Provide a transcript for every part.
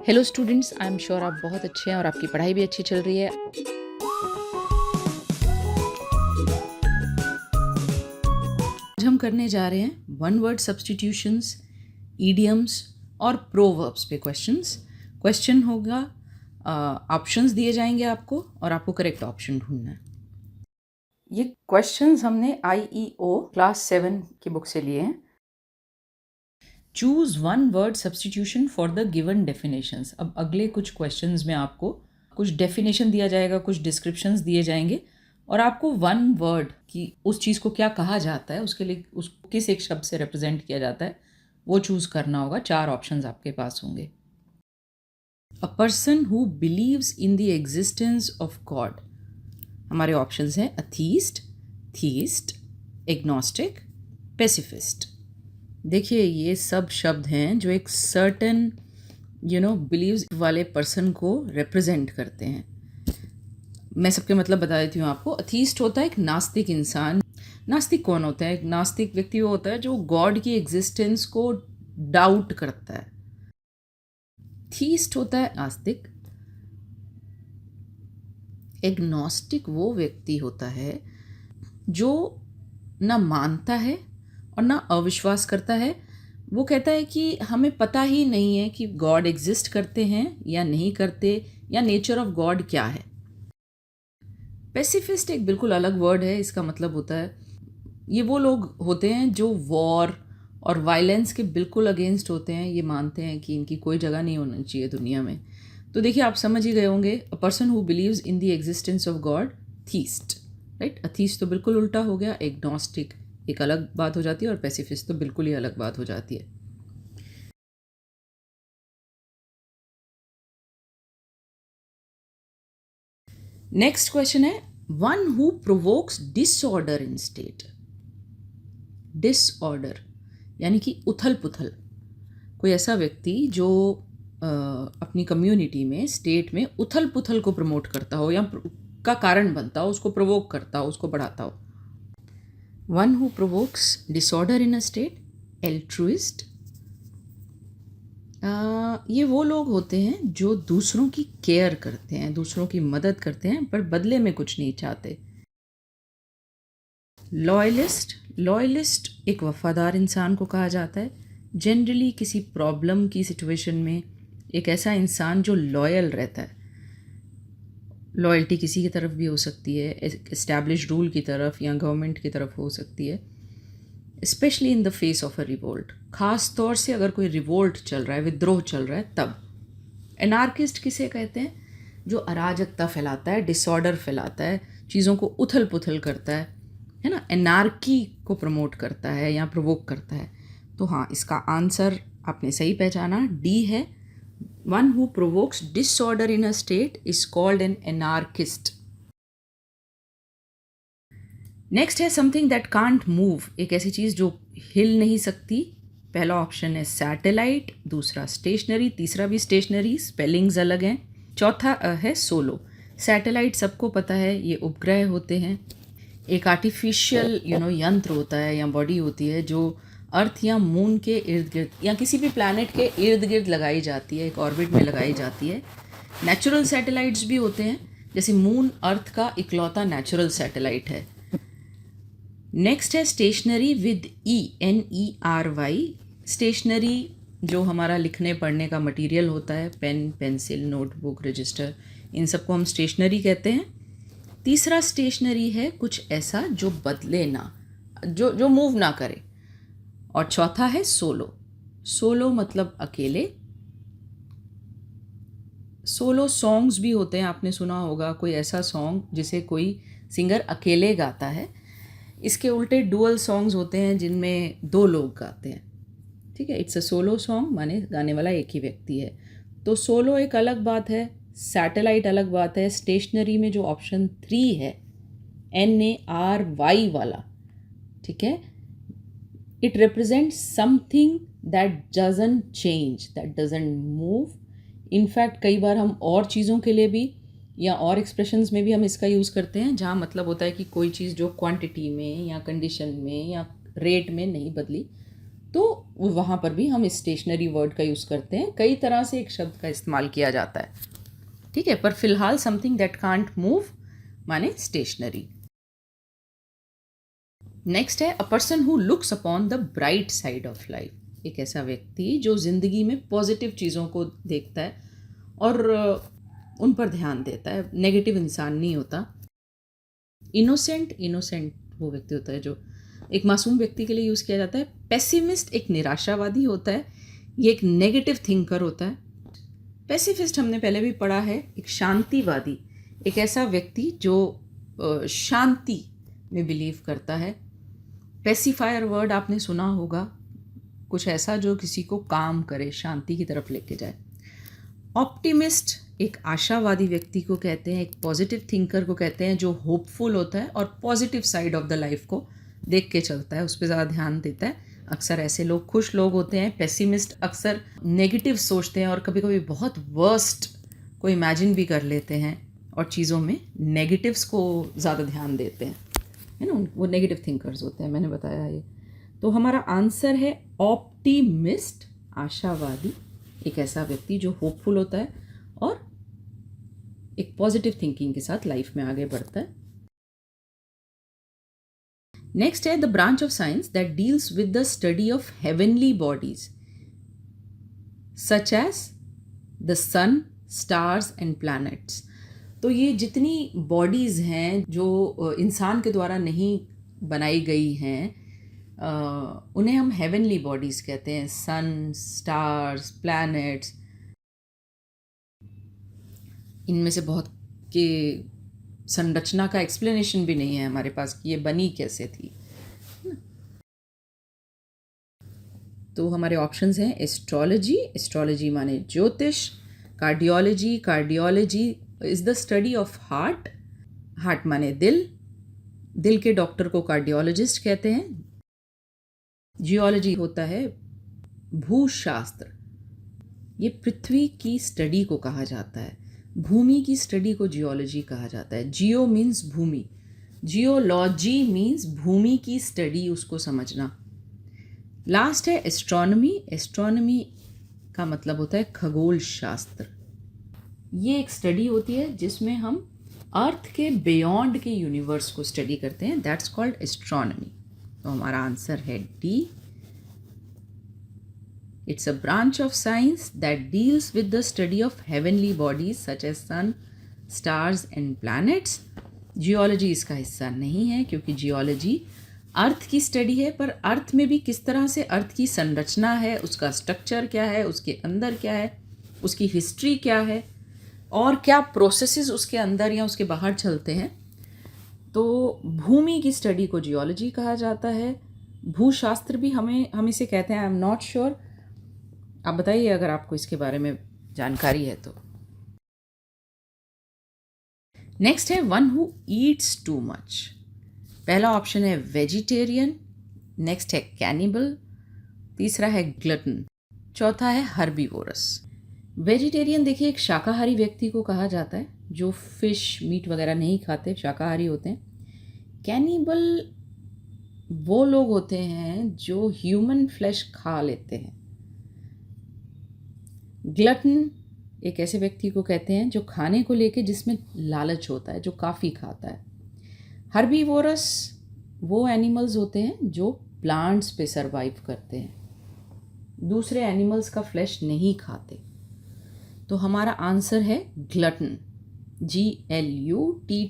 Hello students, I am sure आप बहुत अच्छे हैं और आपकी पढ़ाई भी अच्छी चल रही है। आज हम करने जा रहे हैं वन वर्ड सब्स्टिट्यूशंस, ईडियम्स और प्रोवर्ब्स पे क्वेश्चन होगा। ऑप्शंस दिए जाएंगे आपको और आपको करेक्ट ऑप्शन ढूंढना है। ये क्वेश्चंस हमने IEO क्लास 7 की बुक से लिए हैं। Choose one word substitution for the given definitions. अब अगले कुछ क्वेश्चंस में आपको कुछ डेफिनेशन दिया जाएगा, कुछ डिस्क्रिप्शंस दिए जाएंगे और आपको वन वर्ड की उस चीज़ को क्या कहा जाता है, उसके लिए उसको किस एक शब्द से रिप्रेजेंट किया जाता है, वो चूज़ करना होगा। 4 ऑप्शंस आपके पास होंगे। A person who believes in the existence of God. हमारे ऑप्शंस हैं अथीस्ट, थीस्ट, एग्नोस्टिक, पेसिफिस्ट। देखिए, ये सब शब्द हैं जो एक सर्टेन बिलीव्स वाले पर्सन को रिप्रेजेंट करते हैं। मैं सबके मतलब बता देती हूँ आपको। अथीस्ट होता है एक नास्तिक इंसान। नास्तिक कौन होता है? एक नास्तिक व्यक्ति वो होता है जो गॉड की एग्जिस्टेंस को डाउट करता है। थीस्ट होता है आस्तिक। एग्नोस्टिक वो व्यक्ति होता है जो ना मानता है और ना अविश्वास करता है। वो कहता है कि हमें पता ही नहीं है कि गॉड एग्जिस्ट करते हैं या नहीं करते, या नेचर ऑफ गॉड क्या है। पेसिफिस्ट एक बिल्कुल अलग वर्ड है। इसका मतलब होता है, ये वो लोग होते हैं जो वॉर और वायलेंस के बिल्कुल अगेंस्ट होते हैं। ये मानते हैं कि इनकी कोई जगह नहीं होनी चाहिए दुनिया में। तो देखिए, आप समझ ही गए होंगे। A person who believes in the existence of God, theist, right. Atheist तो बिल्कुल उल्टा हो गया। एग्नोस्टिक एक अलग बात हो जाती है और पेसिफिस्ट तो बिल्कुल ही अलग बात हो जाती है। नेक्स्ट क्वेश्चन है, one who provokes disorder in state. Disorder यानी कि उथल पुथल। कोई ऐसा व्यक्ति जो अपनी कम्युनिटी में, स्टेट में उथल पुथल को प्रमोट करता हो या का कारण बनता हो, उसको प्रोवोक करता हो, उसको बढ़ाता हो। One who provokes disorder in a state, altruist. ये वो लोग होते हैं जो दूसरों की केयर करते हैं, दूसरों की मदद करते हैं, पर बदले में कुछ नहीं चाहते। लॉयलिस्ट। लॉयलिस्ट एक वफादार इंसान को कहा जाता है। जनरली किसी प्रॉब्लम की सिचुएशन में एक ऐसा इंसान जो लॉयल रहता है। लॉयल्टी किसी की तरफ भी हो सकती है, एस्टैब्लिश रूल की तरफ या गवर्नमेंट की तरफ हो सकती है, specially in the face of a revolt. ख़ास तौर से अगर कोई रिवोल्ट चल रहा है, विद्रोह चल रहा है, तब। एनार्किस्ट किसे कहते हैं? जो अराजकता फैलाता है, डिसऑर्डर फैलाता है, चीज़ों को उथल पुथल करता है ना, एनार्की को प्रमोट करता है या प्रोवोक करता है। तो हाँ, इसका आंसर आपने सही पहचाना, डी है। One who provokes disorder in a state is called an anarchist. Next है समथिंग दैट कांट मूव। एक ऐसी चीज़ जो हिल नहीं सकती। पहला ऑप्शन है सैटेलाइट, दूसरा स्टेशनरी, तीसरा भी स्टेशनरी, स्पेलिंग्स अलग हैं। चौथा है सोलो। सैटेलाइट सबको पता है, ये उपग्रह होते हैं। एक आर्टिफिशियल यंत्र होता है या बॉडी होती है जो अर्थ या मून के इर्द गिर्द या किसी भी प्लैनेट के इर्द गिर्द लगाई जाती है, एक ऑर्बिट में लगाई जाती है। नेचुरल सैटेलाइट्स भी होते हैं, जैसे मून अर्थ का इकलौता नेचुरल सैटेलाइट है। नेक्स्ट है स्टेशनरी विद ENERY। स्टेशनरी जो हमारा लिखने पढ़ने का मटेरियल होता है, पेन, पेंसिल, नोटबुक, रजिस्टर, इन सबको हम स्टेशनरी कहते हैं। तीसरा स्टेशनरी है कुछ ऐसा जो बदले ना, जो मूव ना करे। और चौथा है सोलो। सोलो मतलब अकेले। सोलो सॉन्ग्स भी होते हैं, आपने सुना होगा कोई ऐसा सॉन्ग जिसे कोई सिंगर अकेले गाता है। इसके उल्टे डुअल सॉन्ग्स होते हैं जिनमें 2 लोग गाते हैं। ठीक है, इट्स अ सोलो सॉन्ग, माने गाने वाला एक ही व्यक्ति है। तो सोलो एक अलग बात है, सैटेलाइट अलग बात है। स्टेशनरी में जो ऑप्शन 3 है, NARY वाला, ठीक है, it represents something that doesn't change, that doesn't move. In fact कई बार हम और चीज़ों के लिए भी या और एक्सप्रेशंस में भी हम इसका यूज़ करते हैं, जहाँ मतलब होता है कि कोई चीज़ जो क्वांटिटी में या कंडीशन में या रेट में नहीं बदली, तो वहाँ पर भी हम स्टेशनरी वर्ड का यूज़ करते हैं, कई तरह से एक शब्द का इस्तेमाल किया जाता है, ठीक है। पर फिलहाल समथिंग दैट कांट मूव माने स्टेशनरी। नेक्स्ट है a person who looks upon the bright side of life, एक ऐसा व्यक्ति जो ज़िंदगी में पॉजिटिव चीज़ों को देखता है और उन पर ध्यान देता है, नेगेटिव इंसान नहीं होता। इनोसेंट वो व्यक्ति होता है जो एक मासूम व्यक्ति के लिए यूज़ किया जाता है। पेसिमिस्ट एक निराशावादी होता है, ये एक नेगेटिव थिंकर होता है। पेसिफिस्ट हमने पहले भी पढ़ा है, एक शांतिवादी, एक ऐसा व्यक्ति जो शांति में बिलीव करता है। पेसिफायर वर्ड आपने सुना होगा, कुछ ऐसा जो किसी को काम करे, शांति की तरफ लेके जाए। ऑप्टिमिस्ट एक आशावादी व्यक्ति को कहते हैं, एक पॉजिटिव थिंकर को कहते हैं, जो होपफुल होता है और positive side of the life को देख के चलता है, उस पर ज़्यादा ध्यान देता है। अक्सर ऐसे लोग खुश लोग होते हैं। पेसिमिस्ट अक्सर नेगेटिव सोचते हैं और कभी कभी बहुत वर्स्ट को इमेजिन भी कर लेते हैं और चीज़ों में नेगेटिव्स को ज़्यादा ध्यान देते हैं, है ना, वो नेगेटिव थिंकर्स होते हैं, मैंने बताया ये। तो हमारा आंसर है ऑप्टिमिस्ट, आशावादी, एक ऐसा व्यक्ति जो होपफुल होता है और एक पॉजिटिव थिंकिंग के साथ लाइफ में आगे बढ़ता है। नेक्स्ट है the branch of science that deals with the study of heavenly bodies such as the sun, stars and planets. तो ये जितनी बॉडीज़ हैं जो इंसान के द्वारा नहीं बनाई गई हैं, उन्हें हम हेवनली बॉडीज़ कहते हैं। सन, स्टार्स, प्लैनेट्स, इनमें से बहुत के संरचना का एक्सप्लेनेशन भी नहीं है हमारे पास कि ये बनी कैसे थी। तो हमारे ऑप्शंस हैं एस्ट्रोलॉजी, एस्ट्रोलॉजी माने ज्योतिष। Cardiology, cardiology is the study of heart, heart माने दिल, दिल के डॉक्टर को कार्डियोलॉजिस्ट कहते हैं। जियोलॉजी होता है भूशास्त्र, ये पृथ्वी की स्टडी को कहा जाता है। भूमि की स्टडी को जियोलॉजी कहा जाता है। जियो मीन्स भूमि, जियोलॉजी मीन्स भूमि की स्टडी, उसको समझना। लास्ट है एस्ट्रोनॉमी, एस्ट्रोनॉमी का मतलब होता है खगोल शास्त्र। ये एक स्टडी होती है जिसमें हम अर्थ के बियॉन्ड के यूनिवर्स को स्टडी करते हैं, दैट्स कॉल्ड एस्ट्रोनॉमी। तो हमारा आंसर है D. It's a branch of science that deals with the study of heavenly bodies such as sun, stars and planets. Geology इसका हिस्सा नहीं है क्योंकि जियोलॉजी अर्थ की स्टडी है, पर अर्थ में भी किस तरह से अर्थ की संरचना है, उसका स्ट्रक्चर क्या है, उसके अंदर क्या है, उसकी हिस्ट्री क्या है और क्या प्रोसेसेस उसके अंदर या उसके बाहर चलते हैं। तो भूमि की स्टडी को जियोलॉजी कहा जाता है। भूशास्त्र भी हम इसे कहते हैं, आई एम नॉट श्योर, आप बताइए अगर आपको इसके बारे में जानकारी है तो। नेक्स्ट है one who Yeats too much. पहला ऑप्शन है वेजिटेरियन, नेक्स्ट है कैनिबल, तीसरा है ग्लटन, चौथा है हर्बीवोरस। वेजिटेरियन देखिए एक शाकाहारी व्यक्ति को कहा जाता है जो फिश मीट वगैरह नहीं खाते, शाकाहारी होते हैं। कैनिबल वो लोग होते हैं जो ह्यूमन फ्लैश खा लेते हैं। ग्लटन एक ऐसे व्यक्ति को कहते हैं जो खाने को लेके जिसमें लालच होता है, जो काफ़ी खाता है। हर्बीवोरस वो एनिमल्स होते हैं जो प्लांट्स पे सरवाइव करते हैं, दूसरे एनिमल्स का फ्लैश नहीं खाते। तो हमारा आंसर है ग्लटन, GLUTTON।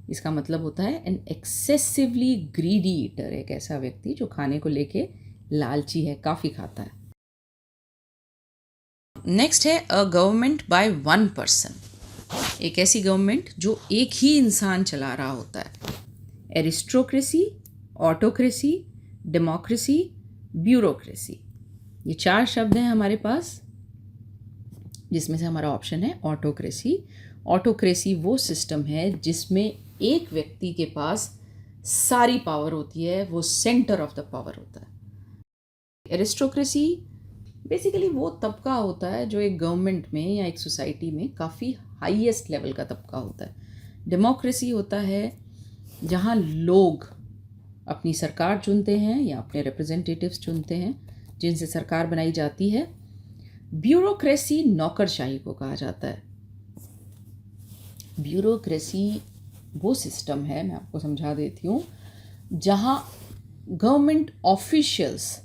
इसका मतलब होता है एन एक्सेसिवली ग्रीडी ईटर, एक ऐसा व्यक्ति जो खाने को लेके लालची है, काफ़ी खाता है। नेक्स्ट है a government by one person, एक ऐसी गवर्नमेंट जो एक ही इंसान चला रहा होता है। एरिस्टोक्रेसी, ऑटोक्रेसी, डेमोक्रेसी, ब्यूरोक्रेसी, ये 4 शब्द हैं हमारे पास, जिसमें से हमारा ऑप्शन है ऑटोक्रेसी। ऑटोक्रेसी वो सिस्टम है जिसमें एक व्यक्ति के पास सारी पावर होती है, वो सेंटर ऑफ द पावर होता है। एरिस्टोक्रेसी बेसिकली वो तबका होता है जो एक गवर्नमेंट में या एक सोसाइटी में काफ़ी हाईएस्ट लेवल का तबका होता है। डेमोक्रेसी होता है जहाँ लोग अपनी सरकार चुनते हैं या अपने रिप्रेजेंटेटिव्स चुनते हैं जिनसे सरकार बनाई जाती है। ब्यूरोक्रेसी नौकरशाही को कहा जाता है। ब्यूरोक्रेसी वो सिस्टम है, मैं आपको समझा देती हूँ, जहाँ गवर्नमेंट ऑफिशियल्स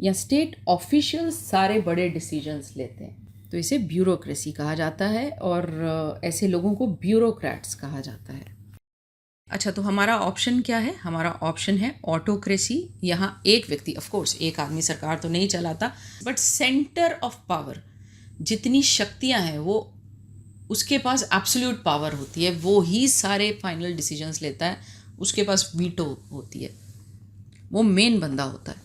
या स्टेट ऑफिशियल्स सारे बड़े डिसीजंस लेते हैं, तो इसे ब्यूरोक्रेसी कहा जाता है और ऐसे लोगों को ब्यूरोक्रेट्स कहा जाता है। अच्छा, तो हमारा ऑप्शन क्या है? हमारा ऑप्शन है ऑटोक्रेसी। यहाँ एक व्यक्ति, ऑफ कोर्स एक आदमी सरकार तो नहीं चलाता, बट सेंटर ऑफ पावर, जितनी शक्तियाँ हैं वो उसके पास एब्सोल्यूट पावर होती है, वो ही सारे फाइनल डिसीजंस लेता है, उसके पास वीटो होती है, वो मेन बंदा होता है।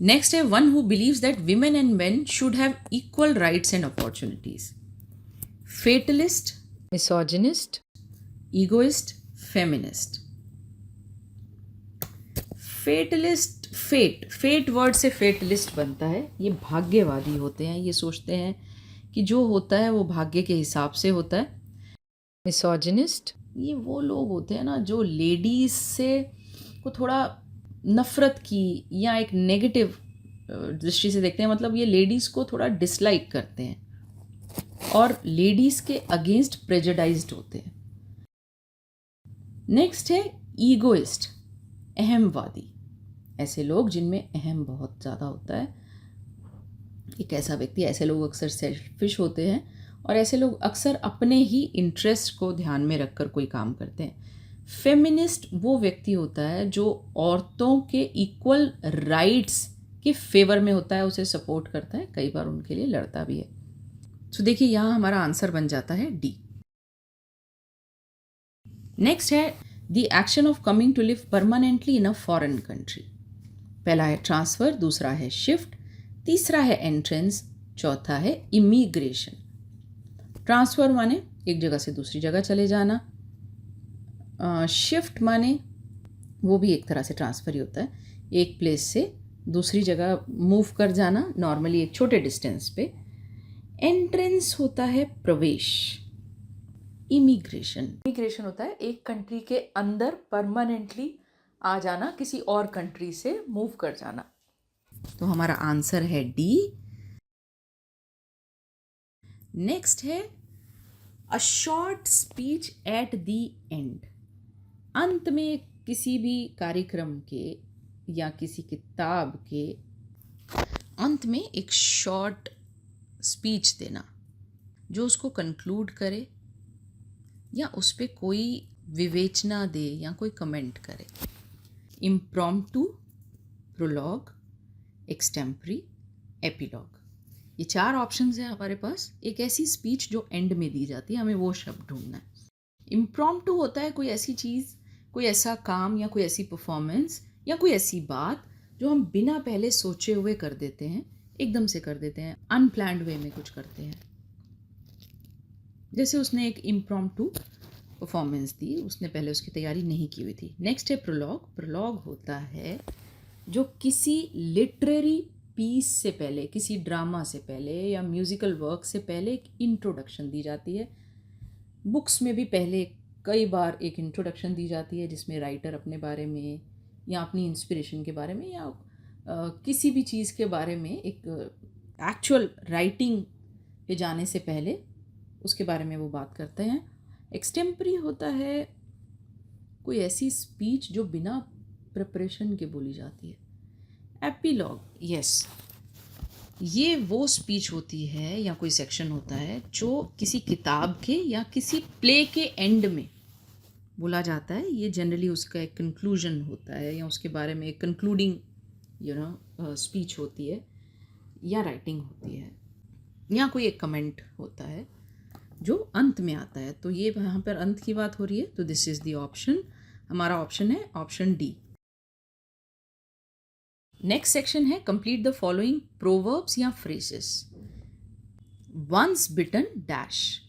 नेक्स्ट है one who believes that women and men should have equal rights and opportunities. Fatalist, misogynist, egoist, feminist. Fatalist, fate word से फेटलिस्ट बनता है। ये भाग्यवादी होते हैं, ये सोचते हैं कि जो होता है वो भाग्य के हिसाब से होता है। मिसोजिनिस्ट, ये वो लोग होते हैं ना जो लेडीज से को थोड़ा नफ़रत की या एक नेगेटिव दृष्टि से देखते हैं, मतलब ये लेडीज़ को थोड़ा डिसलाइक करते हैं और लेडीज़ के अगेंस्ट प्रेजुडाइज्ड होते हैं। नेक्स्ट है ईगोइस्ट, अहमवादी। ऐसे लोग जिनमें अहम बहुत ज़्यादा होता है, एक ऐसा व्यक्ति, ऐसे लोग अक्सर सेल्फिश होते हैं और ऐसे लोग अक्सर अपने ही इंटरेस्ट को ध्यान में रखकर कोई काम करते हैं। फेमिनिस्ट वो व्यक्ति होता है जो औरतों के इक्वल राइट्स के फेवर में होता है, उसे सपोर्ट करता है, कई बार उनके लिए लड़ता भी है। तो देखिए यहाँ हमारा आंसर बन जाता है डी। नेक्स्ट है the action of coming to live permanently in a foreign country. पहला है ट्रांसफ़र, दूसरा है शिफ्ट, तीसरा है एंट्रेंस, चौथा है इमिग्रेशन। ट्रांसफ़र माने एक जगह से दूसरी जगह चले जाना, शिफ्ट माने वो भी एक तरह से ट्रांसफ़र ही होता है, एक प्लेस से दूसरी जगह मूव कर जाना, नॉर्मली एक छोटे डिस्टेंस पे। एंट्रेंस होता है प्रवेश। इमिग्रेशन होता है एक कंट्री के अंदर परमानेंटली आ जाना, किसी और कंट्री से मूव कर जाना। तो हमारा आंसर है डी। नेक्स्ट है a short speech at the end. अंत में किसी भी कार्यक्रम के या किसी किताब के अंत में एक शॉर्ट स्पीच देना जो उसको कंक्लूड करे या उस पर कोई विवेचना दे या कोई कमेंट करे। इम्प्रॉम्प्टू, प्रोलॉग, एक्सटेम्परी, एपिलॉग, ये 4 ऑप्शंस हैं हमारे पास। एक ऐसी स्पीच जो एंड में दी जाती है, हमें वो शब्द ढूंढना है। इम्प्रॉम्प्टू होता है कोई ऐसी चीज़, कोई ऐसा काम या कोई ऐसी परफॉर्मेंस या कोई ऐसी बात जो हम बिना पहले सोचे हुए कर देते हैं, एकदम से कर देते हैं, अनप्लैन्ड वे में कुछ करते हैं। जैसे उसने एक इम्प्रॉम्प्टू परफॉर्मेंस दी, उसने पहले उसकी तैयारी नहीं की हुई थी। नेक्स्ट है प्रोलॉग। प्रोलॉग होता है जो किसी लिटरेरी पीस से पहले, किसी ड्रामा से पहले या म्यूज़िकल वर्क से पहले एक इंट्रोडक्शन दी जाती है। बुक्स में भी पहले कई बार एक इंट्रोडक्शन दी जाती है जिसमें राइटर अपने बारे में या अपनी इंस्पिरेशन के बारे में या किसी भी चीज़ के बारे में एक एक्चुअल राइटिंग पे जाने से पहले उसके बारे में वो बात करते हैं। एक्सटेम्परी होता है कोई ऐसी स्पीच जो बिना प्रिपरेशन के बोली जाती है। एपिलॉग, यस, ये वो स्पीच होती है या कोई सेक्शन होता है जो किसी किताब के या किसी प्ले के एंड में बोला जाता है। ये जनरली उसका एक कंक्लूजन होता है या उसके बारे में एक कंक्लूडिंग स्पीच होती है या राइटिंग होती है या कोई एक कमेंट होता है जो अंत में आता है। तो ये यहाँ पर अंत की बात हो रही है, तो दिस इज़ द ऑप्शन। हमारा ऑप्शन है ऑप्शन डी। नेक्स्ट सेक्शन है कंप्लीट द फॉलोइंग प्रोवर्ब्स या फ्रेजेस। वंस बिटन डैश।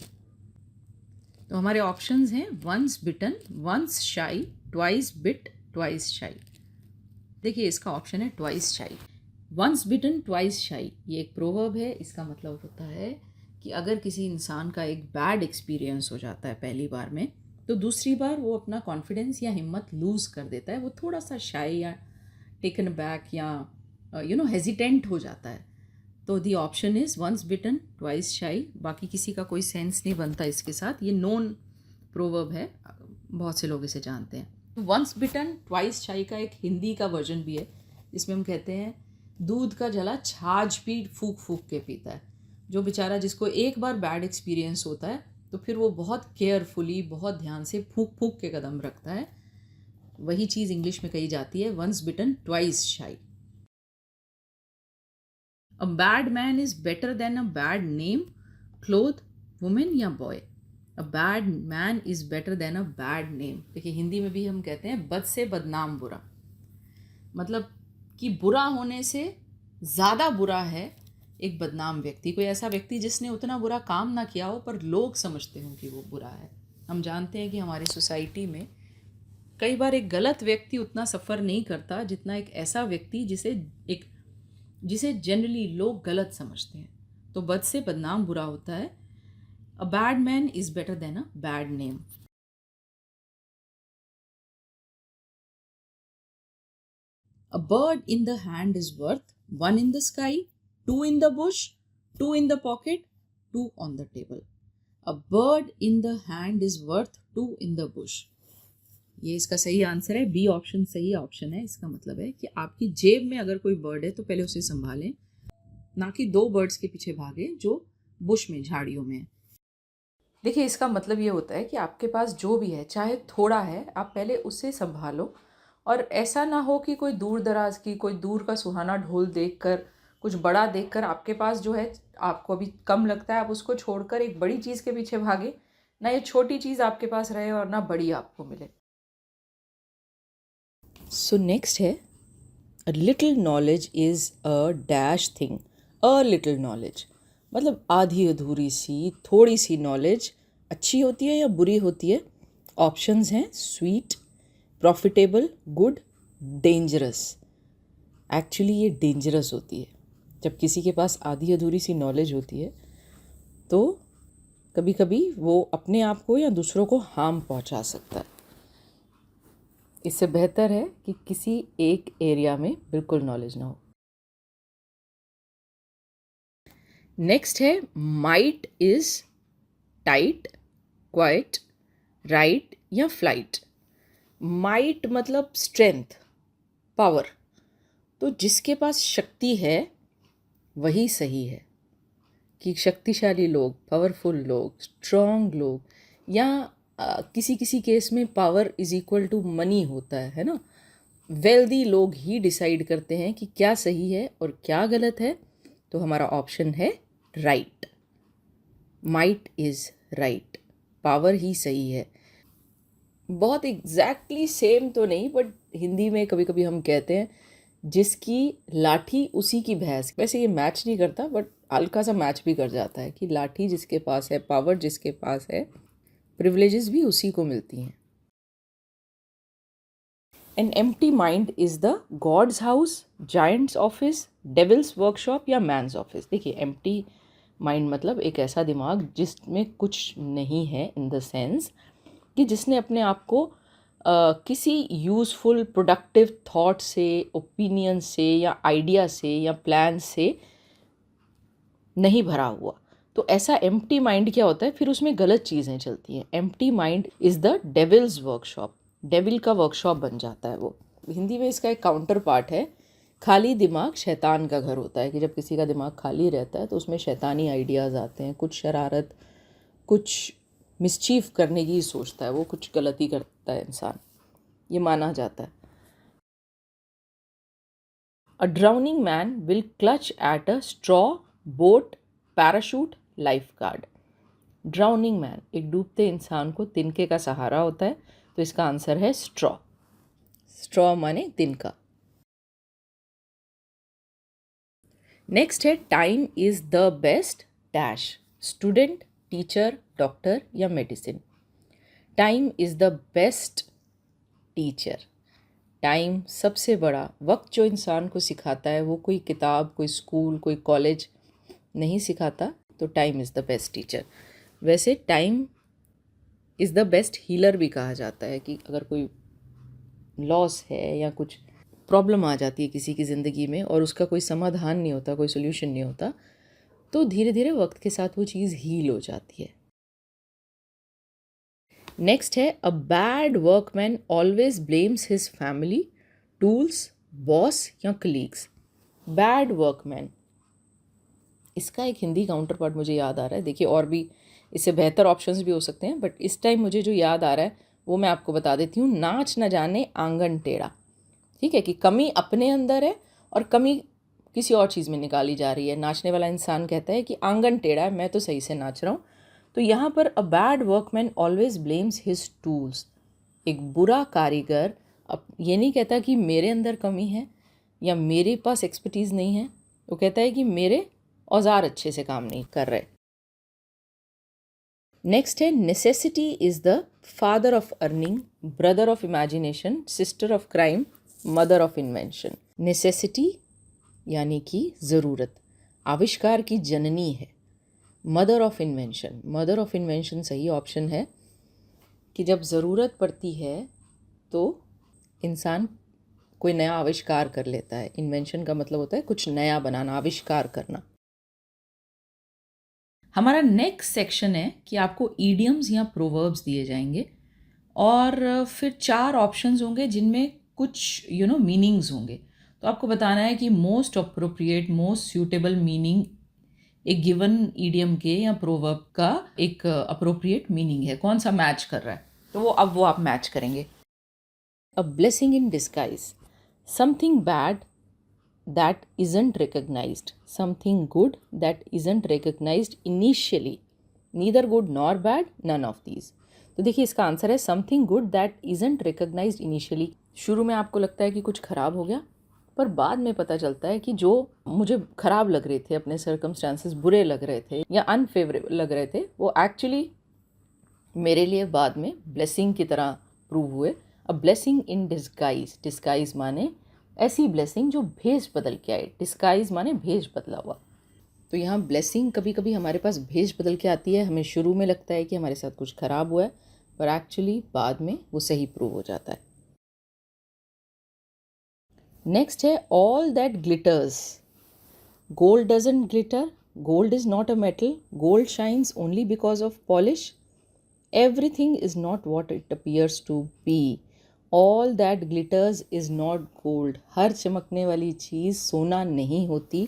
तो हमारे ऑप्शंस हैं वंस बिटन, वंस शाई, ट्वाइस बिट, ट्वाइस शाई। देखिए इसका ऑप्शन है ट्वाइस शाई। वंस बिटन ट्वाइस शाई, ये एक प्रोवर्ब है। इसका मतलब होता है कि अगर किसी इंसान का एक बैड एक्सपीरियंस हो जाता है पहली बार में, तो दूसरी बार वो अपना कॉन्फिडेंस या हिम्मत लूज़ कर देता है, वो थोड़ा सा शाय या टेकन बैक या हेजिटेंट हो जाता है। तो the option is once bitten twice shy. बाकी किसी का कोई सेंस नहीं बनता इसके साथ, ये नोन प्रोवर्ब है, बहुत से लोग इसे जानते हैं। वंस बिटन ट्वाइस शाई का एक हिंदी का वर्जन भी है, जिसमें हम कहते हैं दूध का जला छाछ भी फूक फूक के पीता है। जो बेचारा जिसको एक बार बैड एक्सपीरियंस होता है तो फिर वो बहुत केयरफुली, बहुत ध्यान से फूक फूक के कदम रखता है। वही चीज़ इंग्लिश में कही जाती है once bitten twice shy. A bad man is better than a bad name, cloth, women या boy. A bad man is better than a bad name. देखिए हिंदी में भी हम कहते हैं बद से बदनाम बुरा, मतलब कि बुरा होने से ज़्यादा बुरा है एक बदनाम व्यक्ति, कोई ऐसा व्यक्ति जिसने उतना बुरा काम ना किया हो पर लोग समझते हों कि वो बुरा है। हम जानते हैं कि हमारी सोसाइटी में कई बार एक गलत व्यक्ति उतना सफ़र नहीं करता जितना एक ऐसा व्यक्ति जिसे जनरली लोग गलत समझते हैं। तो बद से बदनाम बुरा होता है। अ bad man is better than a bad name. A bird in the hand is worth one in the sky, two in the bush, two in the pocket, two on the table. A bird in the hand is worth two in the bush. ये इसका सही answer है, B option सही option है। इसका मतलब है कि आपकी जेब में अगर कोई बर्ड है तो पहले उसे संभालें, ना कि दो बर्ड्स के पीछे भागे जो बुश में, झाड़ियों में है। देखिए इसका मतलब ये होता है कि आपके पास जो भी है, चाहे थोड़ा है, आप पहले उसे संभालो। और ऐसा ना हो कि कोई दूर दराज की, कोई दूर का सुहाना ढोल देखकर, कुछ बड़ा देखकर आपके पास जो है आपको अभी कम लगता है, आप उसको छोड़कर एक बड़ी चीज़ के पीछे भागे। ना ये छोटी चीज़ आपके पास रहे और ना बड़ी आपको मिले। सो नेक्स्ट है a little knowledge is a dash thing. A little knowledge मतलब आधी अधूरी सी, थोड़ी सी नॉलेज अच्छी होती है या बुरी होती है। ऑप्शंस हैं sweet, profitable, good, dangerous. Actually ये डेंजरस होती है। जब किसी के पास आधी अधूरी सी नॉलेज होती है तो कभी कभी वो अपने आप को या दूसरों को हार्म पहुंचा सकता है। इससे बेहतर है कि किसी एक एरिया में बिल्कुल नॉलेज ना हो। नेक्स्ट है might is tight, quite, right या फ्लाइट। माइट मतलब स्ट्रेंथ, पावर। तो जिसके पास शक्ति है वही सही है। कि शक्तिशाली लोग, पावरफुल लोग, स्ट्रॉन्ग लोग, या किसी किसी केस में power is equal to money होता है ना। वेल्दी लोग ही डिसाइड करते हैं कि क्या सही है और क्या गलत है। तो हमारा ऑप्शन है right. Might is right, power ही सही है। बहुत एग्जैक्टली सेम तो नहीं, बट हिंदी में कभी कभी हम कहते हैं जिसकी लाठी उसी की भैंस। वैसे ये मैच नहीं करता बट हल्का सा मैच भी कर जाता है कि लाठी जिसके पास है, पावर जिसके पास है, प्रिविलेजेस भी उसी को मिलती हैं। An empty mind is the gods house, giants office, devils workshop या मैन्स ऑफिस। देखिए एम्प्टी माइंड मतलब एक ऐसा दिमाग जिसमें कुछ नहीं है, इन द सेंस कि जिसने अपने आप को किसी यूज़फुल प्रोडक्टिव थॉट से, ओपिनियन से या आइडिया से या प्लान से नहीं भरा हुआ। तो ऐसा एम्प्टी माइंड क्या होता है, फिर उसमें गलत चीज़ें चलती हैं। Empty mind is the devils workshop, devil का वर्कशॉप बन जाता है वो। हिंदी में इसका एक काउंटर पार्ट है, खाली दिमाग शैतान का घर होता है। कि जब किसी का दिमाग खाली रहता है तो उसमें शैतानी आइडियाज़ आते हैं, कुछ शरारत, कुछ मिसचीफ करने की सोचता है वो, कुछ गलती करता है इंसान, ये माना जाता है। A drowning man will clutch at a straw, boat, parachute, life guard. Drowning man एक डूबते इंसान को तिनके का सहारा होता है, तो इसका आंसर है स्ट्रॉ। स्ट्रॉ माने तिनका। नेक्स्ट है time is the best dash. Student, teacher, doctor या medicine. Time is the best teacher. Time सबसे बड़ा वक्त जो इंसान को सिखाता है, वो कोई किताब, कोई स्कूल, कोई कॉलेज नहीं सिखाता। तो time is the best teacher. वैसे time is the best healer भी कहा जाता है कि अगर कोई लॉस है या कुछ प्रॉब्लम आ जाती है किसी की ज़िंदगी में और उसका कोई समाधान नहीं होता, कोई सोल्यूशन नहीं होता, तो धीरे धीरे वक्त के साथ वो चीज़ हील हो जाती है। नेक्स्ट है a bad workman always blames his family, tools, boss या कलीग्स। बैड वर्कमैन, इसका एक हिंदी काउंटर पार्ट मुझे याद आ रहा है। देखिए और भी इससे बेहतर ऑप्शंस भी हो सकते हैं, बट इस टाइम मुझे जो याद आ रहा है वो मैं आपको बता देती हूँ। नाच न जाने आंगन टेढ़ा। ठीक है, कि कमी अपने अंदर है और कमी किसी और चीज़ में निकाली जा रही है। नाचने वाला इंसान कहता है कि आंगन टेढ़ा है, मैं तो सही से नाच रहा हूँ। तो यहाँ पर a bad workman always blames his tools. एक बुरा कारीगर अब ये नहीं कहता कि मेरे अंदर कमी है या मेरे पास एक्सपर्टीज़ नहीं है, वो कहता है कि मेरे औजार अच्छे से काम नहीं कर रहे। नेक्स्ट है necessity is the father of earning, brother of imagination, sister of crime, mother of invention. Necessity यानी कि ज़रूरत, आविष्कार की जननी है। Mother of invention, mother of invention सही ऑप्शन है कि जब ज़रूरत पड़ती है तो इंसान कोई नया आविष्कार कर लेता है। इन्वेंशन का मतलब होता है कुछ नया बनाना, आविष्कार करना। हमारा नेक्स्ट सेक्शन है कि आपको ईडियम्स या प्रोवर्ब्स दिए जाएंगे और फिर 4 ऑप्शंस होंगे जिनमें कुछ मीनिंग्स होंगे। तो आपको बताना है कि most appropriate, most suitable meaning एक गिवन ईडियम के या प्रोवर्ब का एक अप्रोप्रिएट मीनिंग है, कौन सा मैच कर रहा है। तो वो आप मैच करेंगे। A blessing in disguise, something bad that isn't recognized, something good that isn't recognized initially, neither good nor bad, none of these। तो देखिए इसका आंसर है something good that isn't recognized initially। शुरू में आपको लगता है कि कुछ ख़राब हो गया, पर बाद में पता चलता है कि जो मुझे ख़राब लग रहे थे, अपने सर्कमस्टांसेस बुरे लग रहे थे या अनफेवरेबल लग रहे थे, वो एक्चुअली मेरे लिए बाद में ब्लेसिंग की तरह प्रूव हुए। A blessing in disguise, disguise माने ऐसी ब्लेसिंग जो भेष बदल के आए। डिस्गाइज माने भेष बदला हुआ। तो यहाँ ब्लेसिंग कभी कभी हमारे पास भेष बदल के आती है। हमें शुरू में लगता है कि हमारे साथ कुछ ख़राब हुआ है, पर एक्चुअली बाद में वो सही प्रूव हो जाता है। नेक्स्ट है all that glitters, gold doesn't glitter, gold is not a metal, gold shines only because of polish, everything is not what it appears to be, all that glitters is not gold. हर चमकने वाली चीज़ सोना नहीं होती।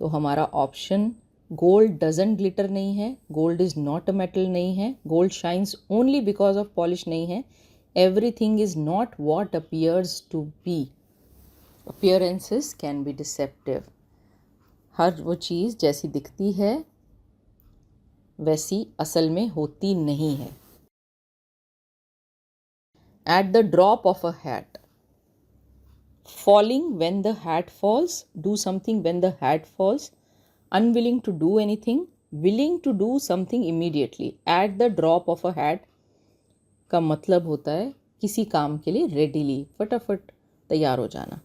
तो हमारा option gold doesn't glitter नहीं है, gold is not a metal नहीं है, gold shines only because of polish नहीं है, everything is not what appears to be, appearances can be deceptive. हर वो चीज़ जैसी दिखती है वैसी असल में होती नहीं है। At the drop of a hat, falling when the hat falls, do something when the hat falls, unwilling to do anything, willing to do something immediately। At the drop of a hat का मतलब होता है किसी काम के लिए readily, फटाफट तैयार हो जाना।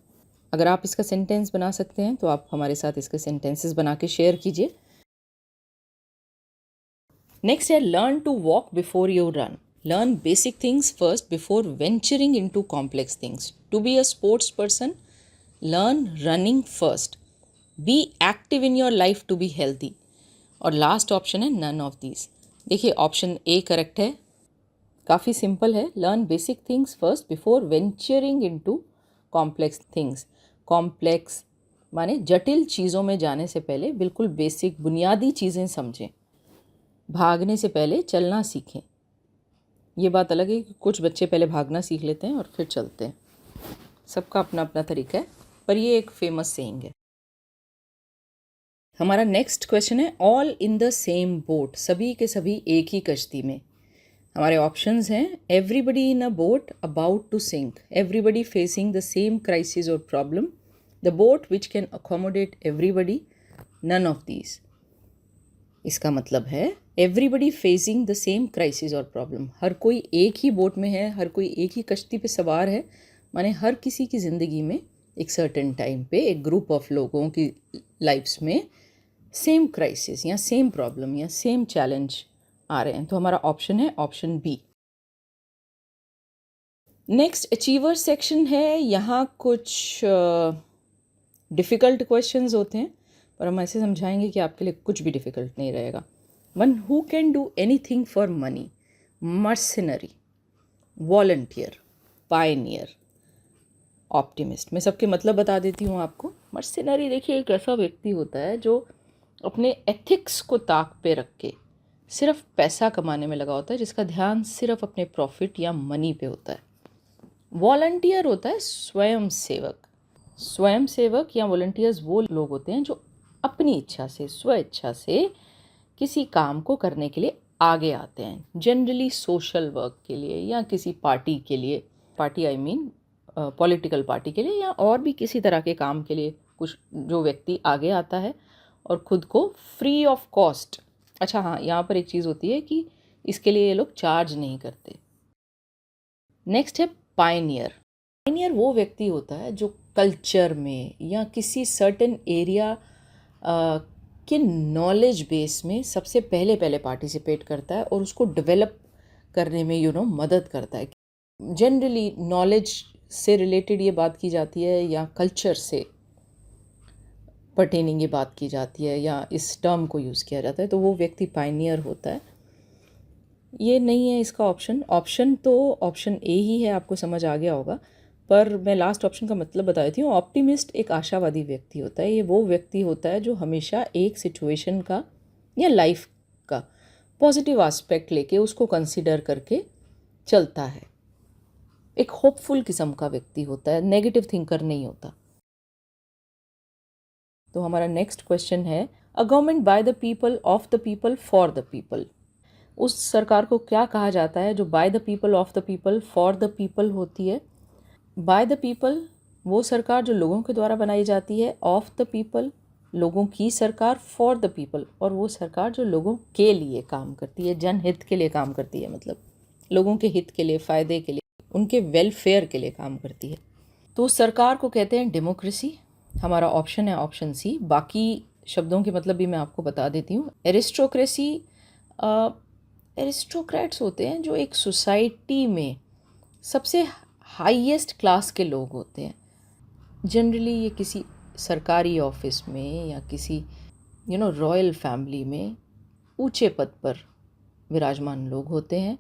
अगर आप इसका सेंटेंस बना सकते हैं तो आप हमारे साथ इसके सेंटेंसेस बना के शेयर कीजिए। नेक्स्ट है learn to walk before you run, learn basic things first before venturing into complex things। To be a sports person, learn running first। Be active in your life to be healthy। और last option है none of these। देखिए option A correct है, काफ़ी simple है। Learn basic things first before venturing into complex things. Complex माने जटिल चीज़ों में जाने से पहले बिल्कुल बेसिक बुनियादी चीज़ें समझें। भागने से पहले चलना सीखें। ये बात अलग है कि कुछ बच्चे पहले भागना सीख लेते हैं और फिर चलते हैं, सबका अपना अपना तरीका है, पर ये एक फेमस सेइंग है। हमारा नेक्स्ट क्वेश्चन है all in the same boat, सभी के सभी एक ही कश्ती में। हमारे ऑप्शंस हैं everybody in a boat about to sink, everybody facing the same crisis और problem, the boat which can accommodate everybody, none of these. इसका मतलब है everybody facing the same crisis और प्रॉब्लम। हर कोई एक ही बोट में है, हर कोई एक ही कश्ती पे सवार है, माने हर किसी की ज़िंदगी में एक सर्टेन टाइम पे एक ग्रुप ऑफ लोगों की लाइफ्स में सेम क्राइसिस या सेम प्रॉब्लम या सेम चैलेंज आ रहे हैं। तो हमारा ऑप्शन है option B. Next achiever section है। यहाँ कुछ डिफ़िकल्ट क्वेश्चंस होते हैं, पर हम ऐसे समझाएंगे कि आपके लिए कुछ भी डिफ़िकल्ट नहीं रहेगा। One who can do anything for money, mercenary, volunteer, Pioneer, optimist. मैं सबके मतलब बता देती हूँ आपको। मर्सिनरी देखिए एक ऐसा व्यक्ति होता है जो अपने एथिक्स को ताक पे रख के सिर्फ पैसा कमाने में लगा होता है, जिसका ध्यान सिर्फ अपने प्रॉफिट या मनी पे होता है। वॉलंटियर होता है स्वयं सेवक। स्वयं सेवक या वॉलंटियर्स वो लोग होते हैं जो अपनी इच्छा से, स्व इच्छा से किसी काम को करने के लिए आगे आते हैं, जनरली सोशल वर्क के लिए या किसी पार्टी के लिए, party I mean political party के लिए, या और भी किसी तरह के काम के लिए कुछ जो व्यक्ति आगे आता है और ख़ुद को फ्री ऑफ कॉस्ट। अच्छा हाँ, यहाँ पर एक चीज़ होती है कि इसके लिए ये लोग चार्ज नहीं करते। नेक्स्ट है पायनियर। पायनियर वो व्यक्ति होता है जो कल्चर में या किसी सर्टेन एरिया के नॉलेज बेस में सबसे पहले पार्टिसिपेट करता है और उसको डेवलप करने में मदद करता है। जनरली नॉलेज से रिलेटेड ये बात की जाती है या कल्चर से पर्टेनिंग ये बात की जाती है या इस टर्म को यूज़ किया जाता है, तो वो व्यक्ति पायनियर होता है। ये नहीं है इसका ऑप्शन। ऑप्शन तो ऑप्शन ए ही है, आपको समझ आ गया होगा, पर मैं लास्ट ऑप्शन का मतलब बता देती हूँ। ऑप्टिमिस्ट एक आशावादी व्यक्ति होता है। ये वो व्यक्ति होता है जो हमेशा एक सिचुएशन का या लाइफ का पॉजिटिव एस्पेक्ट लेके उसको कंसिडर करके चलता है। एक होपफुल किस्म का व्यक्ति होता है, नेगेटिव थिंकर नहीं होता। तो हमारा नेक्स्ट क्वेश्चन है, a government by the people, of the people, for the people. उस सरकार को क्या कहा जाता है जो by the people, of the people, for the people होती है? बाय द पीपल वो सरकार जो लोगों के द्वारा बनाई जाती है, ऑफ द पीपल लोगों की सरकार, फॉर द पीपल और वो सरकार जो लोगों के लिए काम करती है, जनहित के लिए काम करती है, मतलब लोगों के हित के लिए, फ़ायदे के लिए, उनके वेलफेयर के लिए काम करती है। तो उस सरकार को कहते हैं डेमोक्रेसी। हमारा ऑप्शन है ऑप्शन सी। बाकी शब्दों के मतलब भी मैं आपको बता देती हूँ। एरिस्टोक्रेसी, एरिस्टोक्रेट्स होते हैं जो एक सोसाइटी में सबसे हाईएस्ट क्लास के लोग होते हैं। जनरली ये किसी सरकारी ऑफिस में या किसी रॉयल फैमिली में ऊंचे पद पर विराजमान लोग होते हैं।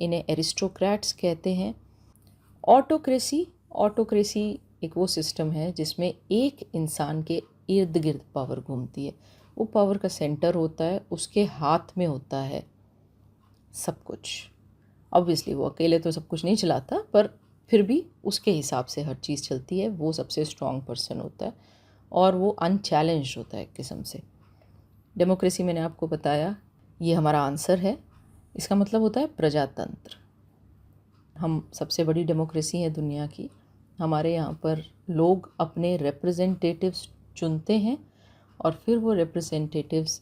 इन्हें एरिस्टोक्रेट्स कहते हैं। ऑटोक्रेसी, ऑटोक्रेसी एक वो सिस्टम है जिसमें एक इंसान के इर्द गिर्द पावर घूमती है। वो पावर का सेंटर होता है, उसके हाथ में होता है सब कुछ। ऑब्वियसली वो अकेले तो सब कुछ नहीं चलाता, पर फिर भी उसके हिसाब से हर चीज़ चलती है। वो सबसे स्ट्रॉन्ग पर्सन होता है और वो अनचैलेंज्ड होता है एक किस्म से। डेमोक्रेसी मैंने आपको बताया, ये हमारा आंसर है। इसका मतलब होता है प्रजातंत्र। हम सबसे बड़ी डेमोक्रेसी है दुनिया की। हमारे यहाँ पर लोग अपने रिप्रेजेंटेटिव्स चुनते हैं और फिर वो रिप्रेजेंटेटिव्स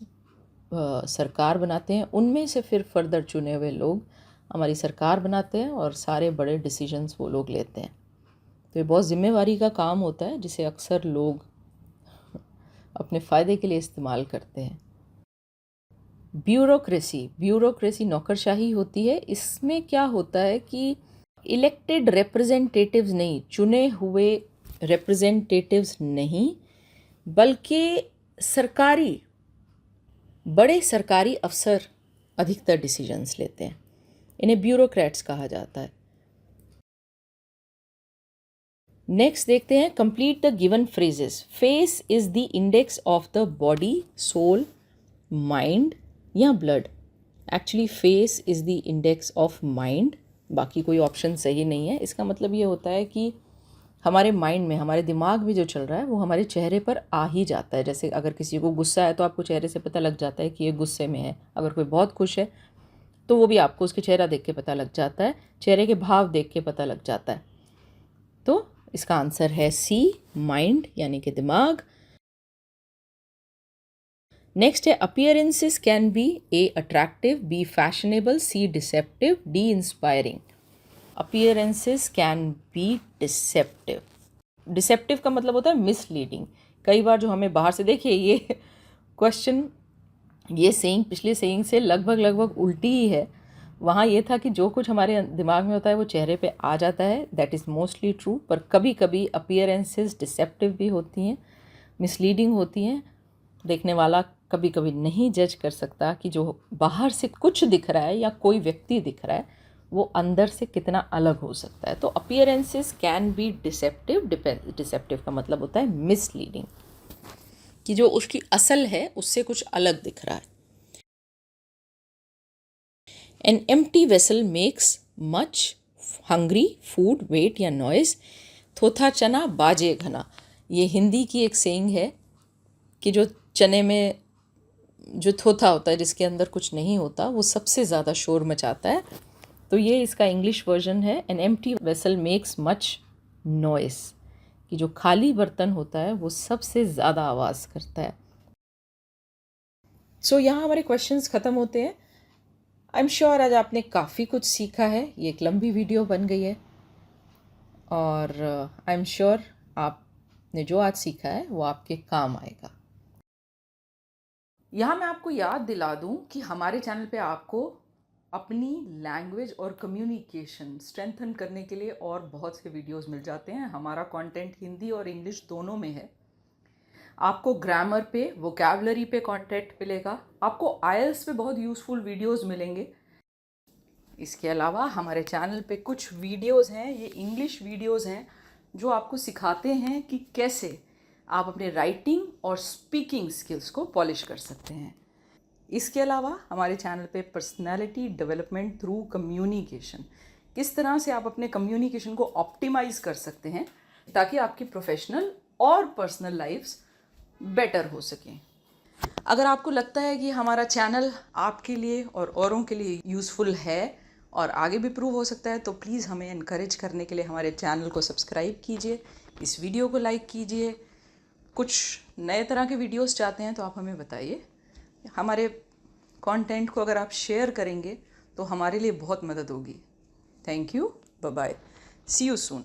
सरकार बनाते हैं। उनमें से फिर फर्दर चुने हुए लोग हमारी सरकार बनाते हैं और सारे बड़े डिसीजंस वो लोग लेते हैं। तो ये बहुत ज़िम्मेवारी का काम होता है जिसे अक्सर लोग अपने फ़ायदे के लिए इस्तेमाल करते हैं। ब्यूरोक्रेसी, ब्यूरोक्रेसी नौकरशाही होती है। इसमें क्या होता है कि इलेक्टेड रिप्रेजेंटेटिव्स नहीं, चुने हुए रिप्रेजेंटेटिव्स नहीं, बल्कि सरकारी बड़े सरकारी अफसर अधिकतर डिसीजंस लेते हैं। इन्हें ब्यूरोक्रेट्स कहा जाता है। नेक्स्ट देखते हैं, complete the given phrases. Face is the index of the body, soul, mind या blood. Actually face is the index of mind. बाकी कोई ऑप्शन सही नहीं है। इसका मतलब ये होता है कि हमारे माइंड में, हमारे दिमाग में जो चल रहा है वो हमारे चेहरे पर आ ही जाता है। जैसे अगर किसी को गुस्सा है तो आपको चेहरे से पता लग जाता है कि ये गुस्से में है। अगर कोई बहुत खुश है तो वो भी आपको उसके चेहरा देख के पता लग जाता है, चेहरे के भाव देख के पता लग जाता है। तो इसका आंसर है सी, माइंड यानी कि दिमाग। नेक्स्ट है, appearances can be A attractive, B fashionable, C deceptive, D inspiring. Appearances can be deceptive. Deceptive का मतलब होता है मिसलीडिंग। कई बार जो हमें बाहर से, देखिए ये क्वेश्चन ये सेइंग पिछले सेइंग से लगभग उल्टी ही है। वहाँ ये था कि जो कुछ हमारे दिमाग में होता है वो चेहरे पे आ जाता है, दैट इज़ मोस्टली ट्रू, पर कभी कभी अपीयरेंसेस डिसेप्टिव भी होती हैं, मिसलीडिंग होती हैं। देखने वाला कभी कभी नहीं जज कर सकता कि जो बाहर से कुछ दिख रहा है या कोई व्यक्ति दिख रहा है वो अंदर से कितना अलग हो सकता है। तो appearances can be deceptive. Deceptive का मतलब होता है मिसलीडिंग, कि जो उसकी असल है उससे कुछ अलग दिख रहा है। An empty vessel makes much hungry food wait या नॉइज, थोथा चना बाजे घना। ये हिंदी की एक सेइंग है कि जो चने में जो थोथा होता है, जिसके अंदर कुछ नहीं होता, वो सबसे ज़्यादा शोर मचाता है। तो ये इसका इंग्लिश वर्जन है, an empty vessel makes much noise, कि जो खाली बर्तन होता है वो सबसे ज़्यादा आवाज़ करता है। सो यहाँ हमारे क्वेश्चंस ख़त्म होते हैं। आई एम श्योर आज आपने काफ़ी कुछ सीखा है। ये एक लंबी वीडियो बन गई है और आई एम श्योर आपने जो आज सीखा है वो आपके काम आएगा। यहाँ मैं आपको याद दिला दूँ कि हमारे चैनल पे आपको अपनी लैंग्वेज और कम्युनिकेशन स्ट्रेंथन करने के लिए और बहुत से वीडियोस मिल जाते हैं। हमारा कंटेंट हिंदी और इंग्लिश दोनों में है। आपको ग्रामर पे, वोकैबुलरी पे कंटेंट मिलेगा, आपको आईएलटीएस पे बहुत यूज़फुल वीडियोस मिलेंगे। इसके अलावा हमारे चैनल पे कुछ वीडियोस हैं, ये इंग्लिश वीडियोस हैं जो आपको सिखाते हैं कि कैसे आप अपने राइटिंग और स्पीकिंग स्किल्स को पॉलिश कर सकते हैं। इसके अलावा हमारे चैनल पे पर्सनालिटी डेवलपमेंट थ्रू कम्युनिकेशन, किस तरह से आप अपने कम्युनिकेशन को ऑप्टिमाइज़ कर सकते हैं ताकि आपकी प्रोफेशनल और पर्सनल लाइफ्स बेटर हो सकें। अगर आपको लगता है कि हमारा चैनल आपके लिए और औरों के लिए यूज़फुल है और आगे भी प्रूव हो सकता है, तो प्लीज़ हमें इनकरेज करने के लिए हमारे चैनल को सब्सक्राइब कीजिए, इस वीडियो को लाइक कीजिए। कुछ नए तरह के वीडियोस चाहते हैं तो आप हमें बताइए। हमारे कंटेंट को अगर आप शेयर करेंगे तो हमारे लिए बहुत मदद होगी। Thank you, bye bye, see you soon.